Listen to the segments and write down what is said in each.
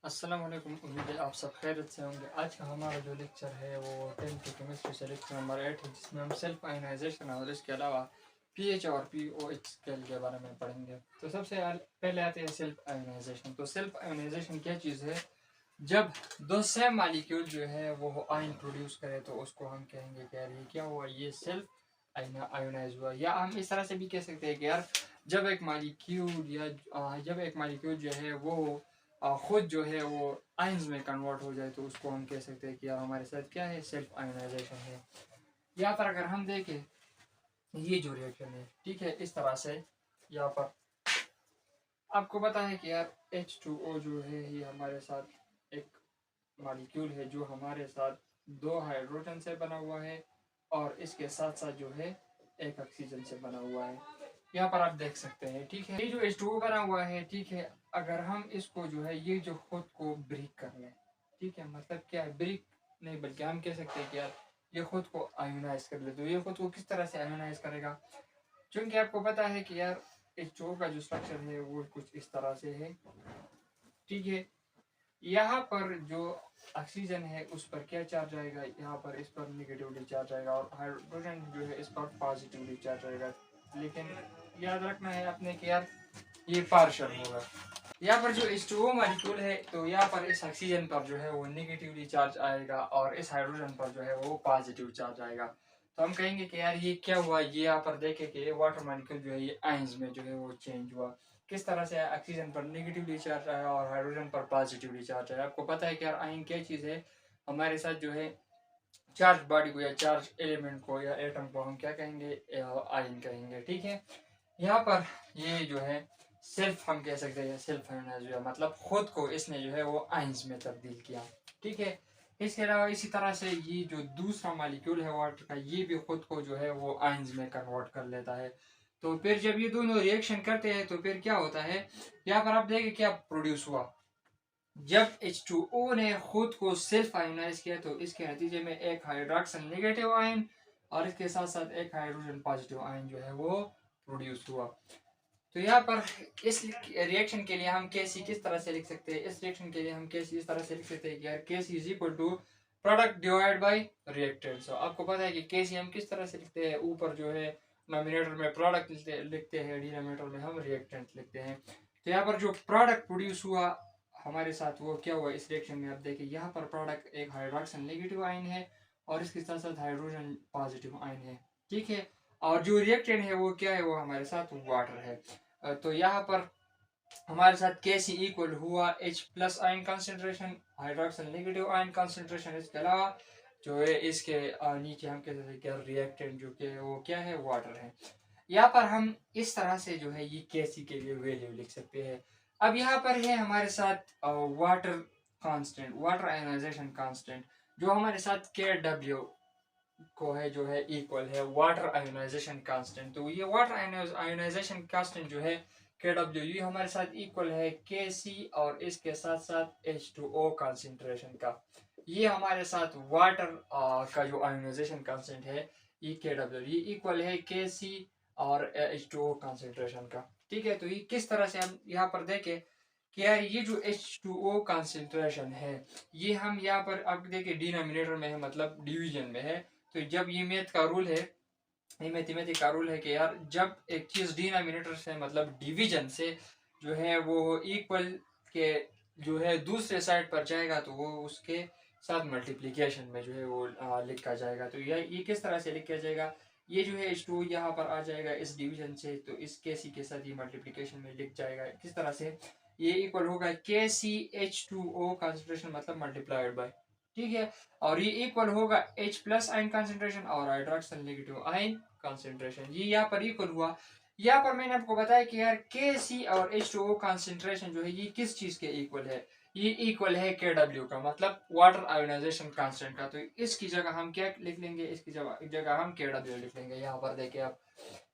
अस्सलाम वालेकुम। उम्मीद है आप सब खैरियत से होंगे। आज का हमारा जो लेक्चर है वो 10th की केमिस्ट्री से लेक्चर नंबर 8 है, जिसमें हम सेल्फ आयोनाइजेशन और इसके अलावा पीएच और पीओएच स्केल के बारे में पढ़ेंगे। तो सबसे पहले आते हैं सेल्फ आयोनाइजेशन। तो सेल्फ आयोनाइजेशन क्या चीज़ है? जब दो सेम मालिक्यूल जो है वो आयन प्रोड्यूस करे तो उसको हम कहेंगे कि यार ये क्या हुआ, ये सेल्फ आयोनाइज हुआ। या हम इस तरह से भी कह सकते हैं कि यार जब एक मालिक्यूल जो है वो खुद जो है वो आयंस में कन्वर्ट हो जाए तो उसको हम कह सकते हैं कि यार हमारे साथ क्या है, सेल्फ आयोनाइजेशन है। यहाँ पर अगर हम देखें ये जो रिएक्शन है, ठीक है, इस तरह से यहाँ पर आपको पता है कि यार H2O जो है ये हमारे साथ एक मॉलिक्यूल है जो हमारे साथ दो हाइड्रोजन से बना हुआ है और इसके साथ साथ जो है एक ऑक्सीजन से बना हुआ है। यहाँ पर आप देख सकते हैं, ठीक है, ये जो H2O बना हुआ है, ठीक है, अगर हम इसको जो है ये जो खुद को ब्रेक कर लें, ठीक है, मतलब क्या है, ब्रेक नहीं बल्कि हम कह सकते हैं कि यार ये खुद को आयोनाइज कर ले। तो ये खुद को किस तरह से आयोनाइज करेगा? क्योंकि आपको पता है कि यार H2O का जो स्ट्रक्चर है वो कुछ इस तरह से है, ठीक है। यहाँ पर जो ऑक्सीजन है उस पर क्या चार्ज आएगा? यहाँ पर इस पर निगेटिवली चार्ज आएगा और हाइड्रोजन जो है इस पर पॉजिटिवली चार्ज आएगा। लेकिन याद रखना है अपने कि यार ये पार्शियल होगा। यहाँ पर जो H2O मॉलिक्यूल है तो यहाँ पर इस ऑक्सीजन पर जो है वो निगेटिवली चार्ज आएगा और इस हाइड्रोजन पर जो है वो पॉजिटिव चार्ज आएगा। तो हम कहेंगे कि यार ये क्या हुआ, ये यहाँ पर देखें कि वाटर मॉलिक्यूल जो है ये आयंस में जो है वो चेंज हुआ। किस तरह से? ऑक्सीजन पर निगेटिवली चार्ज आया और हाइड्रोजन पर पॉजिटिवली चार्ज आया। आपको पता है कि यार आयन क्या चीज़ है? हमारे साथ जो है चार्ज बॉडी को या चार्ज एलिमेंट को या एटम को हम क्या कहेंगे? आयन कहेंगे, ठीक है। यहाँ पर ये जो है सेल्फ हम कह सकते हैं, सेल्फ आयोनाइज हुआ, मतलब खुद को इसने जो है वो आयंस में तब्दील किया, ठीक है। इसके अलावा इसी तरह से ये जो दूसरा मॉलिक्यूल है वाटर का, ये भी खुद को जो है वो आयंस में कन्वर्ट कर लेता है। तो फिर जब ये दोनों रिएक्शन करते हैं तो फिर क्या होता है? यहाँ पर आप देखें क्या प्रोड्यूस हुआ। जब H2O ने खुद को सेल्फ आयोनाइज किया तो इसके नतीजे में एक हाइड्रोक्सिल नेगेटिव आयन और इसके साथ साथ एक हाइड्रोजन पॉजिटिव आयन जो है वो प्रोड्यूस हुआ। तो यहाँ पर इस रिएक्शन के लिए हम केसी किस तरह से लिख सकते हैं? इस रिएक्शन के लिए हम केसी इस तरह से लिख सकते हैं कि यार KC is equal to product divide by reactant. So आपको पता है कि केसी हम किस तरह से लिखते हैं? ऊपर जो है नोमिनेटर में प्रोडक्ट लिखते हैं, डिनोमिनेटर में हम रिएक्टेंट लिखते हैं। तो यहाँ पर जो प्रोडक्ट प्रोड्यूस हुआ हमारे साथ वो क्या हुआ इस रिएक्शन में? आप देखिए यहाँ पर प्रोडक्ट एक हाइड्रोक्सिल नेगेटिव आयन है और इसके साथ साथ हाइड्रोजन पॉजिटिव आयन है, ठीक है। और जो रिएक्टेंट है वो क्या है? वो हमारे साथ वाटर है। तो यहाँ पर हमारे साथ कैसी इक्वल हुआ H plus ion concentration, hydroxyl negative ion concentration. इसके अलावा जो है इसके नीचे हम कह सकते हैं क्या रिएक्टेंट जो कि वो क्या है? वाटर है। यहाँ पर हम इस तरह से जो है ये कैसी के लिए वैल्यू लिख सकते हैं। अब यहाँ पर है हमारे साथ water constant, water ionization constant, जो हमारे साथ KW को है जो है इक्वल है वाटर आयोनाइजेशन कांस्टेंट। तो ये वाटर आयोनाइजेशन कांस्टेंट जो है KW, ये हमारे साथ इक्वल है KC और इसके साथ साथ H2O कंसंट्रेशन का। ये हमारे साथ वाटर का जो आयोनाइजेशन कांस्टेंट है ये KW, ये इक्वल है KC और H2O कंसंट्रेशन का, ठीक है। तो ये किस तरह से हम यहाँ पर देखें कि यार ये जो H2O कंसंट्रेशन है ये हम यहाँ पर अब देखें डिनोमिनेटर में है, मतलब डिवीजन में है। तो जब ये मैथ का रूल है, ये मैथमेटिक का रूल है कि यार जब एक चीज डिनोमिनेटर से मतलब डिवीजन से जो है वो इक्वल के जो है दूसरे साइड पर जाएगा तो वो उसके साथ मल्टीप्लिकेशन में जो है वो लिखा जाएगा। तो ये किस तरह से लिखा जाएगा? ये जो है H2 यहाँ पर आ जाएगा इस डिवीजन से, तो इस KC के साथ ये मल्टीप्लिकेशन में लिख जाएगा। किस तरह से? ये इक्वल होगा KCH2O कंसंट्रेशन मतलब मल्टीप्लाइड बाय, ठीक है। और ये इक्वल होगा H प्लस आयन कंसंट्रेशन और हाइड्रोक्सिल नेगेटिव आयन कंसंट्रेशन, ये यहाँ पर इक्वल हुआ। यहाँ पर मैंने आपको बताया कि यार KC और H2O कंसंट्रेशन जो है ये किस चीज के इक्वल है? ये इक्वल है KW का, मतलब वाटर आयोनाइजेशन कांस्टेंट का। तो इसकी जगह हम क्या लिख लेंगे? इसकी जगह हम KW लिख लेंगे। यहाँ पर देखिए आप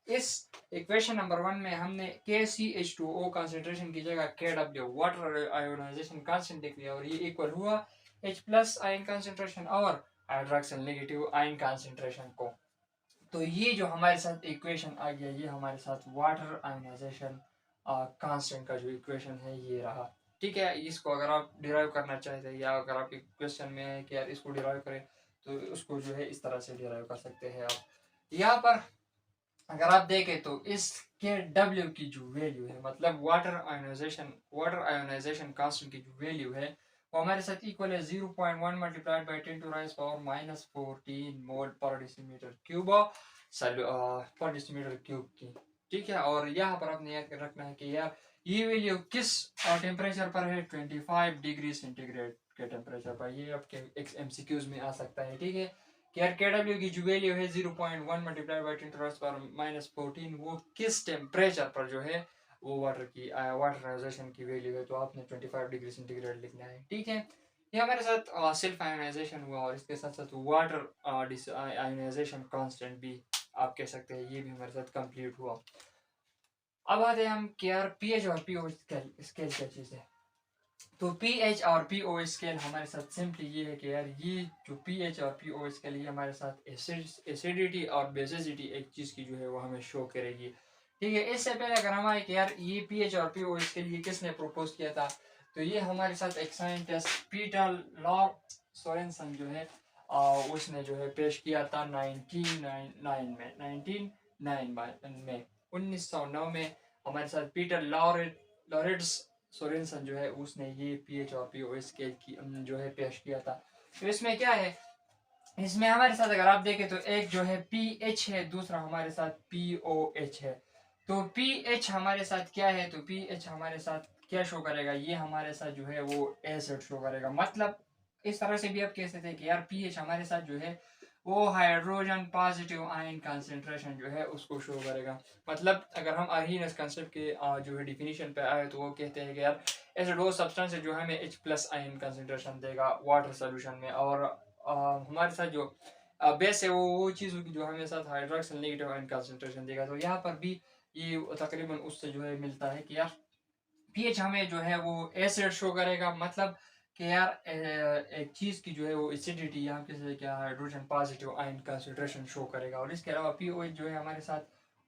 इस इक्वेशन नंबर 1 में हमने KCH2O कंसंट्रेशन की जगह KW वाटर आयोनाइजेशन कांस्टेंट लिख लिया और ये इक्वल हुआ H प्लस आयन कंसंट्रेशन और हाइड्रोक्सिल नेगेटिव आयन कंसंट्रेशन को। तो ये जो हमारे साथ इक्वेशन आ गया ये हमारे साथ वाटर आयोनाइजेशन कांस्टेंट का जो इक्वेशन है ये रहा, ठीक है, इसको अगर आप डिराइव करना चाहते हैं या अगर आपके क्वेश्चन में है कि यार इसको डिराइव करें तो उसको जो है इस तरह से डिराइव कर सकते हैं आप। यहाँ पर अगर आप देखें तो इसके W की जो वैल्यू है, मतलब वाटर आयोनाइजेशन कांस्टेंट की जो वैल्यू है वो हमारे साथ इक्वल है 0.1 मल्टीप्लाइड बाई 10⁻⁻14 मोल पर डेसीमीटर क्यूब पर डेसीमीटर क्यूब की। ठीक है, और यहाँ पर आपने याद रखना है कि यार ये वैल्यू किस टेम्परेचर पर है, 25 डिग्री सेंटीग्रेड के टेम्परेचर पर। ये आपके MCQs में आ सकता है। ठीक है, यार KW की जो वैल्यू है 0.1 मल्टीप्लाइड बाई 10⁻⁻14 वो किस टेम्परेचर पर जो है वो वाटराइजेशन की वैल्यू है, तो आपने 25 डिग्री सेंटीग्रेड लिखना है। ठीक है, ये हमारे साथ सेल्फ आयोनाइजेशन हुआ और इसके साथ साथ वाटर आयोनाइजेशन कांस्टेंट भी आप कह सकते हैं, ये भी हमारे साथ कंप्लीट हुआ। अब आते हैं हम कि यार pH और PO स्केल क्या चीज़ है। तो pH और PO स्केल हमारे साथ सिंपली ये है कि यार ये जो pH और PO स्केल ये हमारे साथ एसिडिटी और बेसिसिटी एक चीज़ की जो है वो हमें शो करेगी। ठीक है, इससे पहले अगर हम आए कि यार ये pH और PO स्केल ये किसने प्रपोज किया था, तो ये हमारे साथ एक साइंटिस्ट पीटर लॉरेंसन जो है उसने जो है पेश किया था 1909 में हमारे साथ पीटर लॉरेंस सोरेनसन जो है उसने ये पीएच और पीओ स्केल की जो है पेश किया था। तो इसमें क्या है, इसमें हमारे साथ अगर आप देखें तो एक जो है पीएच है, दूसरा हमारे साथ पीओएच है। तो पीएच हमारे साथ क्या है, तो पीएच हमारे साथ क्या शो करेगा, ये हमारे साथ जो है वो एसिड शो करेगा। मतलब इस तरह से भी आप कह सकते हैं कि यार पीएच हमारे साथ जो है वो हाइड्रोजन पॉजिटिव आयन कंसंट्रेशन जो है उसको शो करेगा। मतलब अगर हम आर्हीनियस कंसेप्ट के जो है डिफिनीशन पे आए तो वो कहते हैं कि यार एसिड वो सब्सटेंस है जो हमें H+ आयन कंसंट्रेशन देगा वाटर सोल्यूशन में, और हमारे साथ जो बेस है वो चीज़ होगी जो हमें साथ हाइड्रोक्सिल नेगेटिव आयन कंसंट्रेशन देगा। तो यहाँ पर भी ये तकरीबन उससे जो है मिलता है कि यार पीएच हमें जो है वो एसिड शो करेगा। मतलब कि यार एक चीज़ की जो है वो एसिडिटी यहाँ किसी क्या hydrogen positive ion concentration show करेगा। और इसके अलावा पीओएच जो है हमारे साथ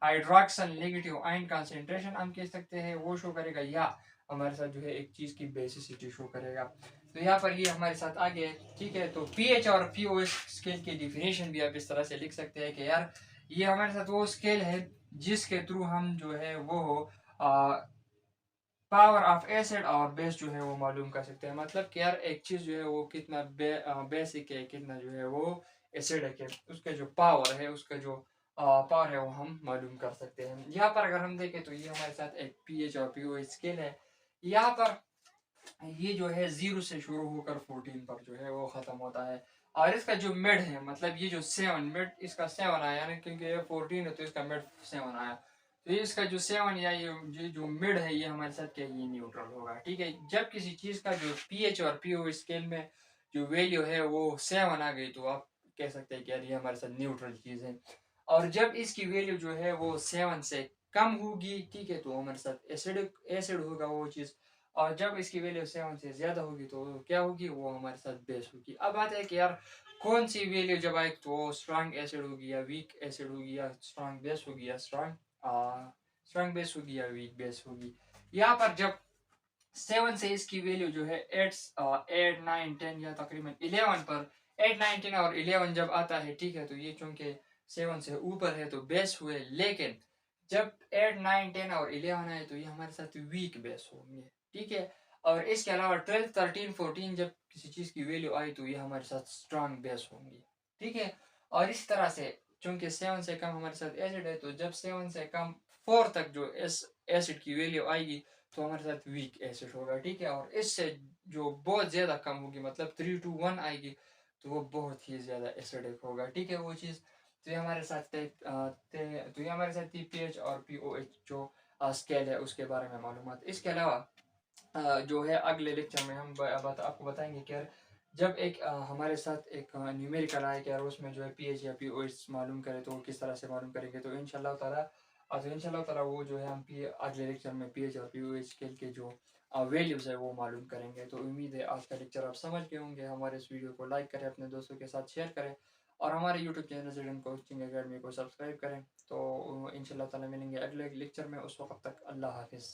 हाइड्रोक्सिल नेगेटिव आयन कंसंट्रेशन हम कह सकते हैं वो शो करेगा, या हमारे साथ जो है एक चीज़ की बेसिसिटी शो करेगा। तो यहाँ पर ये हमारे साथ आ गए। ठीक है, तो पीएच और पीओएच स्केल की डिफिनेशन भी आप इस तरह से लिख सकते हैं कि यार ये हमारे साथ वो स्केल है जिसके थ्रू हम जो है वो पावर ऑफ एसिड और बेस जो है वो मालूम कर सकते हैं। मतलब कि यार एक चीज़ जो है वो कितना बेसिक है, कितना जो है वो एसिडिक है, उसका जो पावर है उसका जो पावर है वो हम मालूम कर सकते हैं। यहाँ पर अगर हम देखें तो ये हमारे साथ एक पीएच और पीओएच स्केल है। यहाँ पर ये जो है 0 से शुरू होकर 14 पर जो है वो ख़त्म होता है। और इसका जो मिड है, मतलब ये जो 7 मिड इसका 7 आया ना, क्योंकि ये 14 है तो इसका मिड 7 आया। तो ये इसका जो 7 या ये जो मिड है ये हमारे साथ क्या, ये न्यूट्रल होगा। ठीक है, जब किसी चीज़ का जो पीएच और पीओ स्केल में जो वैल्यू है वो 7 आ गई तो आप कह सकते हैं कि यार ये हमारे साथ न्यूट्रल चीज़ है। और जब इसकी वैल्यू जो है वो 7 से कम होगी, ठीक है, तो हमारे साथ एसिड होगा वो चीज़। और जब इसकी वैल्यू 7 से ज़्यादा होगी तो क्या होगी, वो हमारे साथ बेस होगी। अब बात है कि यार कौन सी वैल्यू जब आए तो स्ट्रांग एसिड होगी या वीक एसिड होगी, या स्ट्रांग बेस होगी या स्ट्रांग बेस होगी या वीक बेस होगी। यहाँ पर जब 7 से इसकी वैल्यू जो है 8 9 10 या तकरीबन 11 पर 8 9 10 और 11 जब आता है, ठीक है, तो ये चूंकि 7 से ऊपर है तो बेस हुए। लेकिन जब 8 9 10 और 11 आए तो ये हमारे साथ वीक बेस होंगे। ठीक है, और इसके अलावा 12 13 14 जब किसी चीज़ की वैल्यू आई तो ये हमारे साथ स्ट्रांग बेस होंगी। ठीक है, और इस तरह से चूंकि 7 से कम हमारे साथ एसिड है तो जब 7 से कम 4 तक जो एसिड की वैल्यू आएगी तो हमारे साथ वीक एसिड होगा। ठीक है, और इससे जो बहुत ज़्यादा कम होगी, मतलब 3 to 1 आएगी तो वो बहुत ही ज़्यादा एसिडिक होगा। ठीक है, वो चीज़ तो ये हमारे साथ तो ये हमारे साथ पीएच और पीओएच जो स्केल है उसके बारे में मालूमात। इसके अलावा जो है अगले लेक्चर में हम आपको बताएंगे कि यार जब एक हमारे साथ एक न्यूमेरिकल आए कि यार उसमें जो है पीएच या पीओएच मालूम करें तो वो किस तरह से मालूम करेंगे। तो इंशाल्लाह ताला वो जो है हम अगले लेक्चर में पीएच और पीओएच स्केल के जो वैल्यूज़ है वो मालूम करेंगे। तो उम्मीद है आज का लेक्चर आप समझ गए होंगे। हमारे इस वीडियो को लाइक करें, अपने दोस्तों के साथ शेयर करें और हमारे YouTube channel student coaching academy को सब्सक्राइब करें। तो इंशाल्लाह ताला मिलेंगे अगले लेक्चर में, उस वक्त तक अल्लाह हाफिज़।